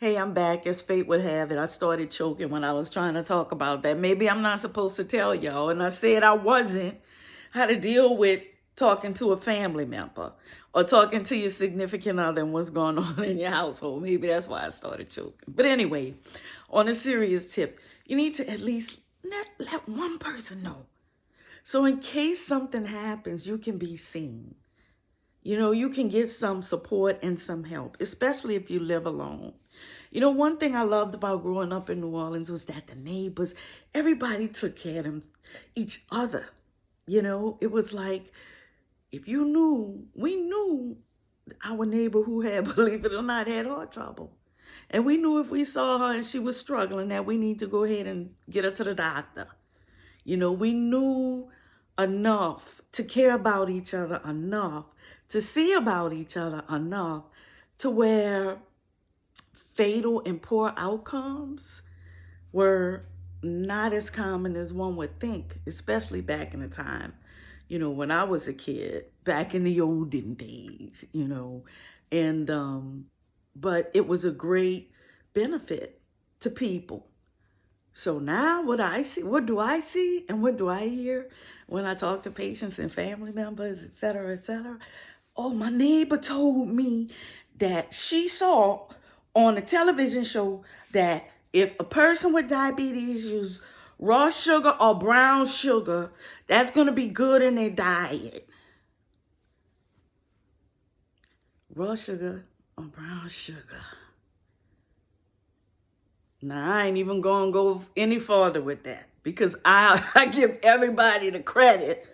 Hey, I'm back. As fate would have it, I started choking when I was trying to talk about that. Maybe I'm not supposed to tell y'all. And I said I wasn't. How to deal with talking to a family member or talking to your significant other and what's going on in your household. Maybe that's why I started choking. But anyway, on a serious tip, you need to at least let one person know. So in case something happens, you can be seen. You can get some support and some help, especially if you live alone. One thing I loved about growing up in New Orleans was that the neighbors, everybody took care of each other. It was like, if you knew, we knew our neighbor who had, believe it or not, had heart trouble. And we knew if we saw her and she was struggling that we need to go ahead and get her to the doctor. We knew enough to care about each other enough, to see about each other enough to where fatal and poor outcomes were not as common as one would think, especially back in the time, when I was a kid, back in the olden days, but it was a great benefit to people. So now what do I see and what do I hear when I talk to patients and family members, et cetera, et cetera? Oh, my neighbor told me that she saw on a television show that if a person with diabetes use raw sugar or brown sugar, that's going to be good in their diet. Raw sugar or brown sugar. Now, I ain't even going to go any farther with that because I give everybody the credit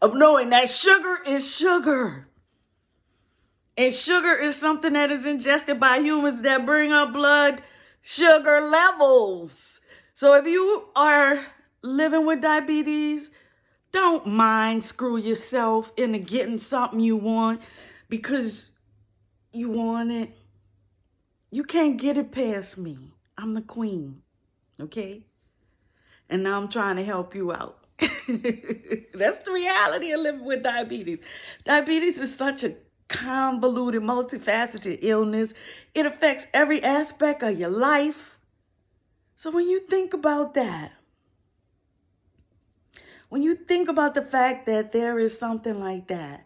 of knowing that sugar is sugar. And sugar is something that is ingested by humans that bring up blood sugar levels. So if you are living with diabetes, don't mind screw yourself into getting something you want because you want it. You can't get it past me. I'm the queen, okay? And now I'm trying to help you out. That's the reality of living with diabetes. Diabetes is such a convoluted, multifaceted illness. It affects every aspect of your life. So when you think about that, when you think about the fact that there is something like that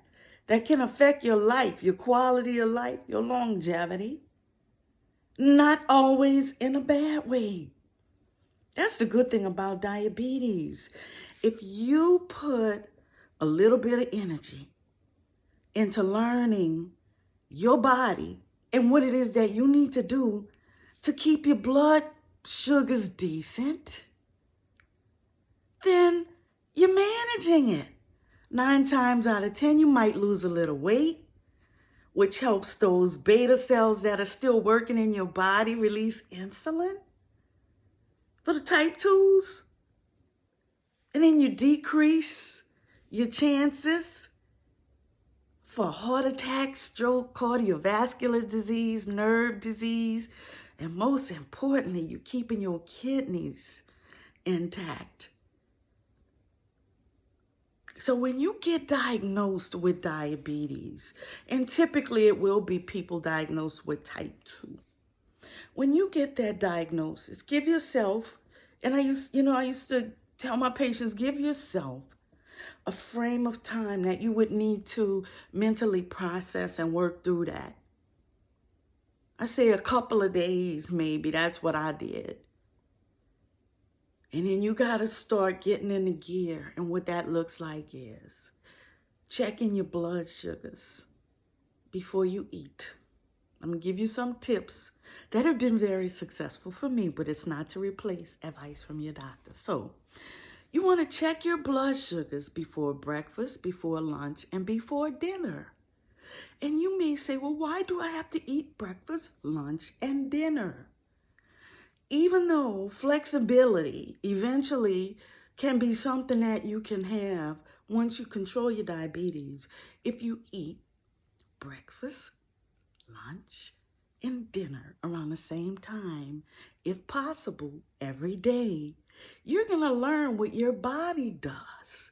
can affect your life, your quality of life, your longevity, not always in a bad way. That's the good thing about diabetes. If you put a little bit of energy into learning your body and what it is that you need to do to keep your blood sugars decent, then you're managing it. 9 times out of 10, you might lose a little weight, which helps those beta cells that are still working in your body release insulin for the type 2s. And then you decrease your chances for heart attack, stroke, cardiovascular disease, nerve disease, and most importantly, you're keeping your kidneys intact. So when you get diagnosed with diabetes, and typically it will be people diagnosed with type 2, when you get that diagnosis, give yourself, and I used to tell my patients, give yourself a frame of time that you would need to mentally process and work through that. I say a couple of days, maybe. That's what I did. And then you got to start getting into gear. And what that looks like is checking your blood sugars before you eat. I'm going to give you some tips that have been very successful for me, but it's not to replace advice from your doctor. So you want to check your blood sugars before breakfast, before lunch, and before dinner. And you may say, well, why do I have to eat breakfast, lunch, and dinner? Even though flexibility eventually can be something that you can have once you control your diabetes, if you eat breakfast, lunch, and dinner around the same time, if possible, every day, you're going to learn what your body does.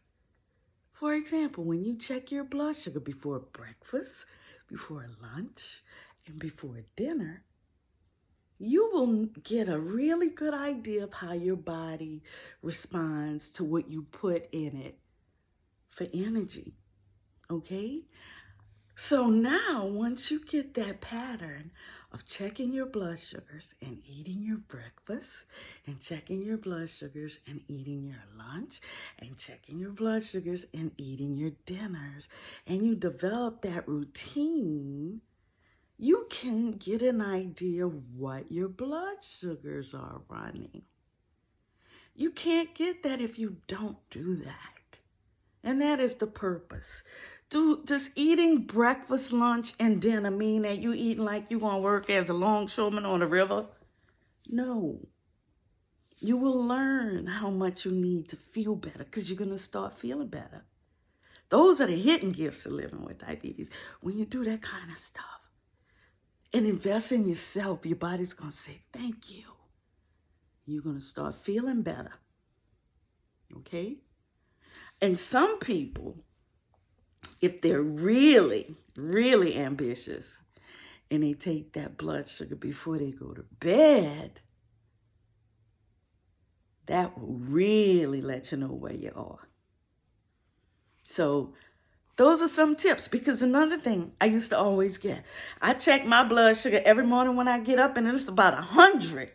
For example, when you check your blood sugar before breakfast, before lunch, and before dinner, you will get a really good idea of how your body responds to what you put in it for energy. Okay? So now, once you get that pattern of checking your blood sugars and eating your breakfast, and checking your blood sugars and eating your lunch, and checking your blood sugars and eating your dinners, and you develop that routine, you can get an idea of what your blood sugars are running. You can't get that if you don't do that. And that is the purpose. Does eating breakfast, lunch, and dinner mean that you eating like you're going to work as a longshoreman on the river? No. You will learn how much you need to feel better because you're going to start feeling better. Those are the hidden gifts of living with diabetes. When you do that kind of stuff and invest in yourself, your body's going to say, thank you. You're going to start feeling better. Okay? And some people, if they're really, really ambitious and they take that blood sugar before they go to bed, that will really let you know where you are. So those are some tips, because another thing I used to always get, I check my blood sugar every morning when I get up and it's about 100.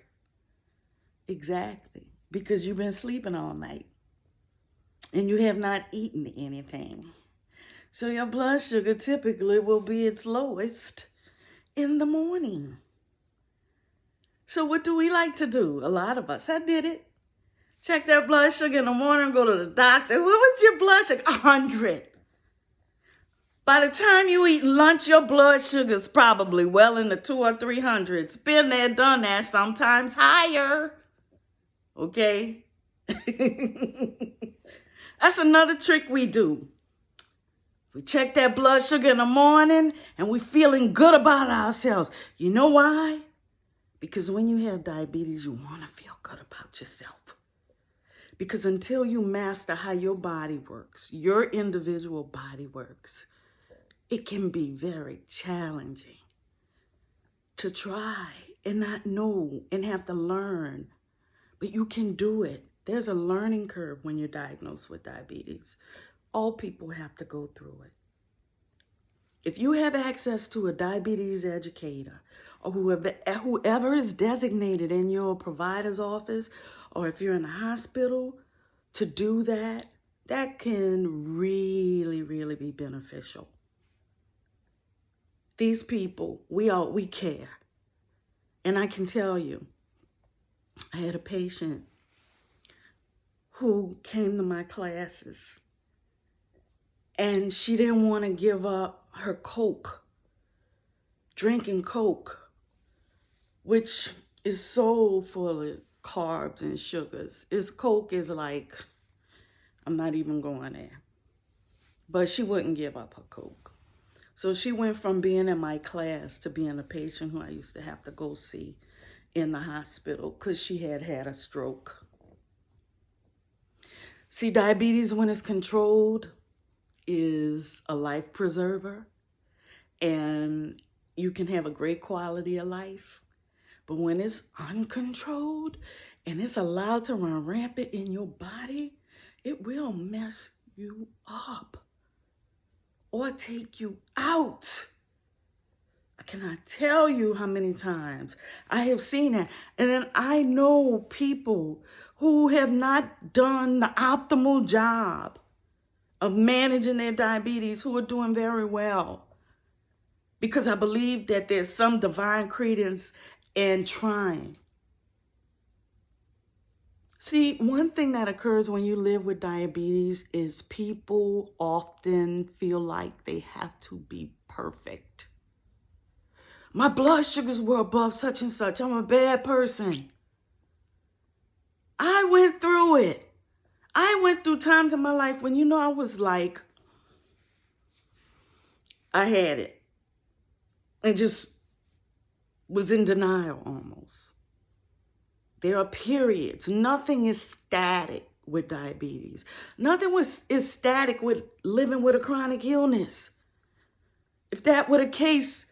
Exactly, because you've been sleeping all night and you have not eaten anything. So your blood sugar typically will be its lowest in the morning. So what do we like to do? A lot of us, I did it. Check their blood sugar in the morning, go to the doctor. What was your blood sugar? 100. By the time you eat lunch, your blood sugar's probably well in the 200 or 300s. Been there, done that, sometimes higher. Okay? That's another trick we do. We check that blood sugar in the morning and we're feeling good about ourselves. You know why? Because when you have diabetes, you want to feel good about yourself. Because until you master how your body works, your individual body works, it can be very challenging to try and not know and have to learn. But you can do it. There's a learning curve when you're diagnosed with diabetes. All people have to go through it. If you have access to a diabetes educator or whoever is designated in your provider's office, or if you're in a hospital to do that, that can really, really be beneficial. These people, we care. And I can tell you, I had a patient who came to my classes and she didn't want to give up her Coke, drinking Coke, which is so full of carbs and sugars. Coke is like, I'm not even going there. But she wouldn't give up her Coke. So she went from being in my class to being a patient who I used to have to go see in the hospital because she had had a stroke. See, diabetes, when it's controlled, is a life preserver, and you can have a great quality of life. But when it's uncontrolled and it's allowed to run rampant in your body, it will mess you up or take you out. I cannot tell you how many times I have seen that. And then I know people who have not done the optimal job of managing their diabetes who are doing very well. Because I believe that there's some divine credence in trying. See, one thing that occurs when you live with diabetes is people often feel like they have to be perfect. My blood sugars were above such and such. I'm a bad person. I went through it. I went through times in my life when, I was like, I had it. And just was in denial almost. There are periods. Nothing is static with diabetes. Nothing is static with living with a chronic illness. If that were the case,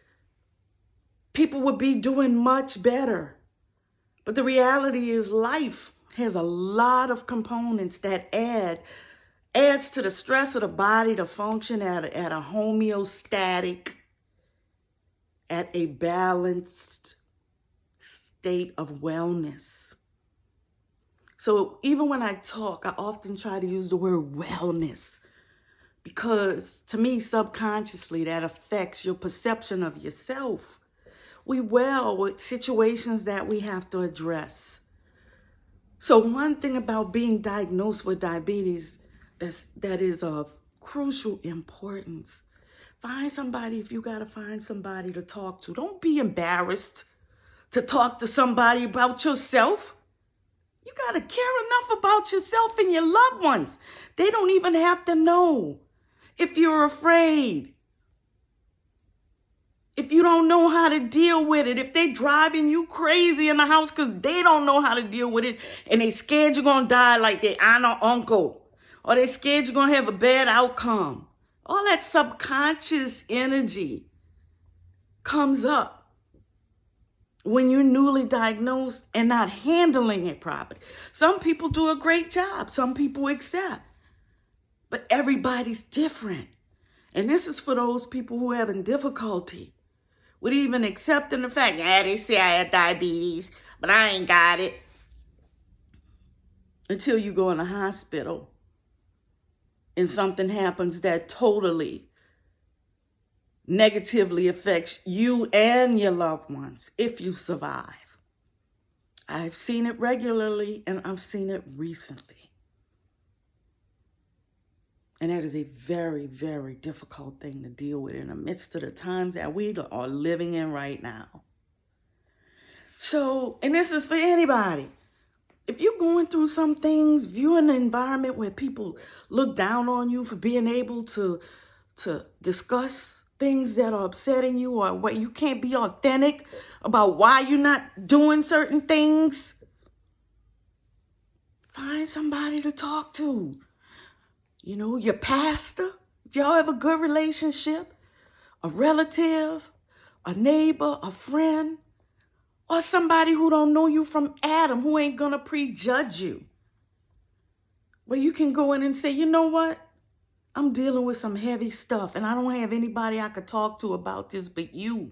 people would be doing much better. But the reality is life has a lot of components that adds to the stress of the body to function at a homeostatic, at a balanced state of wellness. So even when I talk, I often try to use the word wellness because to me, subconsciously, that affects your perception of yourself. We well with situations that we have to address. So one thing about being diagnosed with diabetes that is of crucial importance. Find somebody if you got to find somebody to talk to. Don't be embarrassed to talk to somebody about yourself. You got to care enough about yourself and your loved ones. They don't even have to know if you're afraid. If you don't know how to deal with it, if they're driving you crazy in the house because they don't know how to deal with it and they scared you're going to die like their aunt or uncle, or they scared you're going to have a bad outcome. All that subconscious energy comes up when you're newly diagnosed and not handling it properly. Some people do a great job. Some people accept. But everybody's different. And this is for those people who are having difficulty with even accepting the fact, they say I had diabetes, but I ain't got it. Until you go in the hospital and something happens that totally negatively affects you and your loved ones if you survive. I've seen it regularly and I've seen it recently. And that is a very, very difficult thing to deal with in the midst of the times that we are living in right now. So, and this is for anybody. If you're going through some things, if you're in an environment where people look down on you for being able to discuss things that are upsetting you, or what you can't be authentic about why you're not doing certain things, find somebody to talk to. You know, your pastor, if y'all have a good relationship, a relative, a neighbor, a friend, or somebody who don't know you from Adam, who ain't gonna prejudge you. But you can go in and say, you know what? I'm dealing with some heavy stuff and I don't have anybody I could talk to about this but you.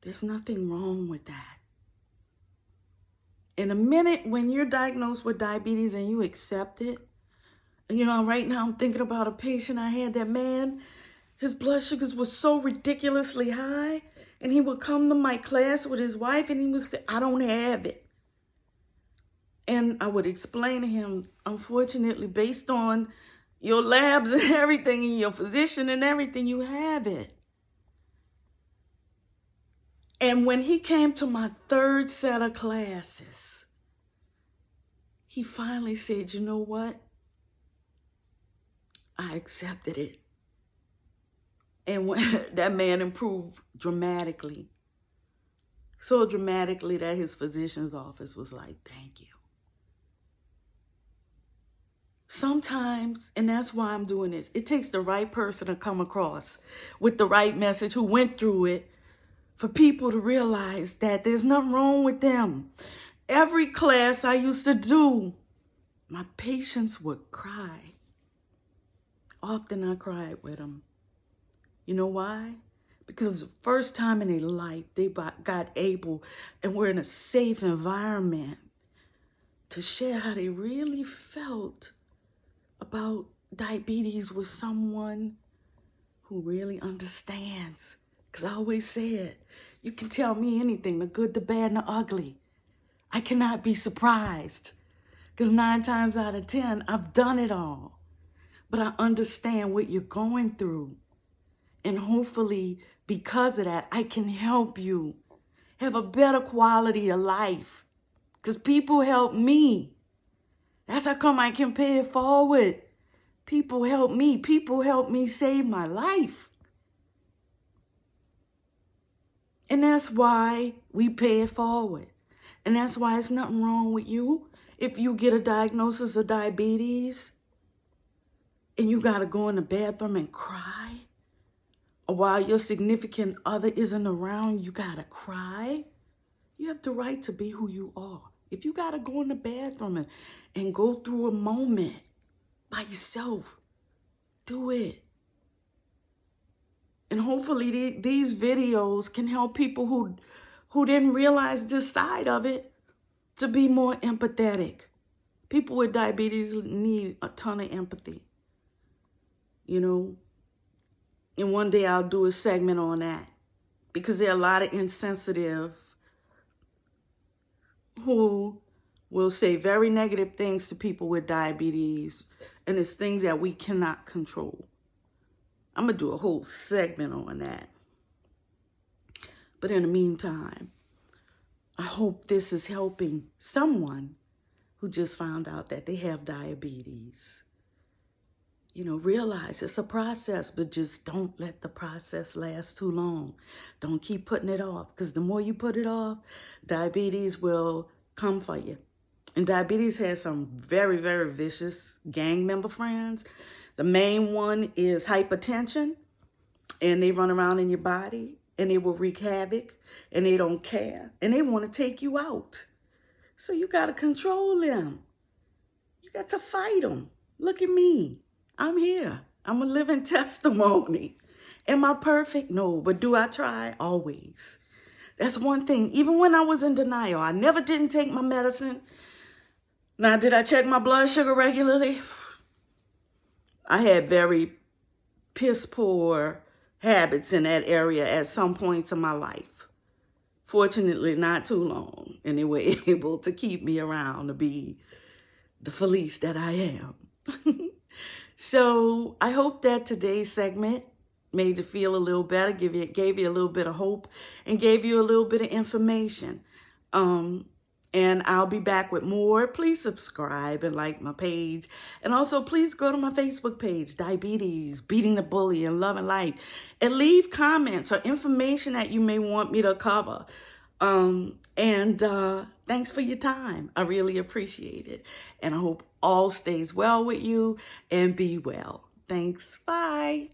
There's nothing wrong with that. In a minute when you're diagnosed with diabetes and you accept it, you know, right now I'm thinking about a patient I had. That man, his blood sugars were so ridiculously high, and he would come to my class with his wife and he would say, I don't have it. And I would explain to him, unfortunately, based on your labs and everything and your physician and everything, you have it. And when he came to my third set of classes, he finally said, you know what? I accepted it. And when, that man improved dramatically. So dramatically that his physician's office was like, thank you. Sometimes, and that's why I'm doing this, it takes the right person to come across with the right message who went through it for people to realize that there's nothing wrong with them. Every class I used to do, my patients would cry. Often I cried with them. You know why? Because the first time in their life, they got able and were in a safe environment to share how they really felt about diabetes with someone who really understands. Because I always said, you can tell me anything, the good, the bad, and the ugly. I cannot be surprised. Because 9 times out of 10, I've done it all. But I understand what you're going through. And hopefully, because of that, I can help you have a better quality of life. Because people help me. That's how come I can pay it forward. People help me. People help me save my life. And that's why we pay it forward. And that's why it's nothing wrong with you if you get a diagnosis of diabetes and you got to go in the bathroom and cry. Or while your significant other isn't around, you got to cry. You You have the right to be who you are. If you got to go in the bathroom and go through a moment by yourself, do it. And hopefully these videos can help people who didn't realize this side of it to be more empathetic. People with diabetes need a ton of empathy, you know. And one day I'll do a segment on that, because there are a lot of insensitive who will say very negative things to people with diabetes, and it's things that we cannot control. I'm going to do a whole segment on that. But in the meantime, I hope this is helping someone who just found out that they have diabetes. You know, realize it's a process, but just don't let the process last too long. Don't keep putting it off, because the more you put it off, diabetes will come for you. And diabetes has some very, very vicious gang member friends. The main one is hypertension, and they run around in your body, and they will wreak havoc, and they don't care, and they want to take you out. So you got to control them. You got to fight them. Look at me. I'm here. I'm a living testimony. Am I perfect? No, but do I try? Always. That's one thing. Even when I was in denial, I never didn't take my medicine. Now, did I check my blood sugar regularly? I had very piss poor habits in that area at some points in my life. Fortunately, not too long. And they were able to keep me around to be the Felice that I am. So I hope that today's segment made you feel a little better, gave you a little bit of hope, and gave you a little bit of information. And I'll be back with more. Please subscribe and like my page. And also, please go to my Facebook page, Diabetes, Beating the Bully, and Love and Life. And leave comments or information that you may want me to cover. Thanks for your time. I really appreciate it. And I hope all stays well with you, and be well. Thanks. Bye.